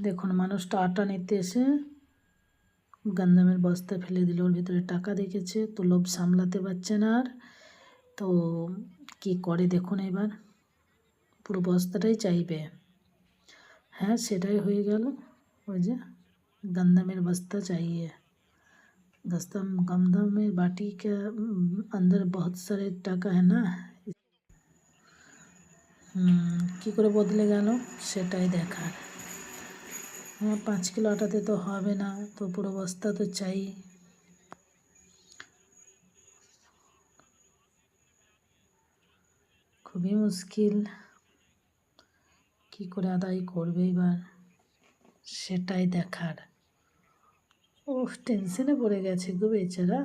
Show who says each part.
Speaker 1: দেখুন মানুষটা আটা নিতে এসে গন্দামের বস্তা ফেলে দিল, ওর ভিতরে টাকা দেখেছে তো লোভ সামলাতে পারছে না আর, তো কি করে দেখুন এবার, পুরো বস্তাটাই চাইবে। হ্যাঁ সেটাই হয়ে গেল, ওই যে गंदम बस्ता चाहिए। गंदम में बाटी के अंदर बहुत सारे টাকা है ना, কী করে বদলে গেল সেটাই দেখার। হ্যাঁ 5 কিলো আটাতে তো হবে না, তো পুরো বস্তা তো চাই। খুবই মুশকিল, কী করে আদায় করবে এবার সেটাই দেখার। ও টেনশনে পড়ে গেছে গো বেচারা।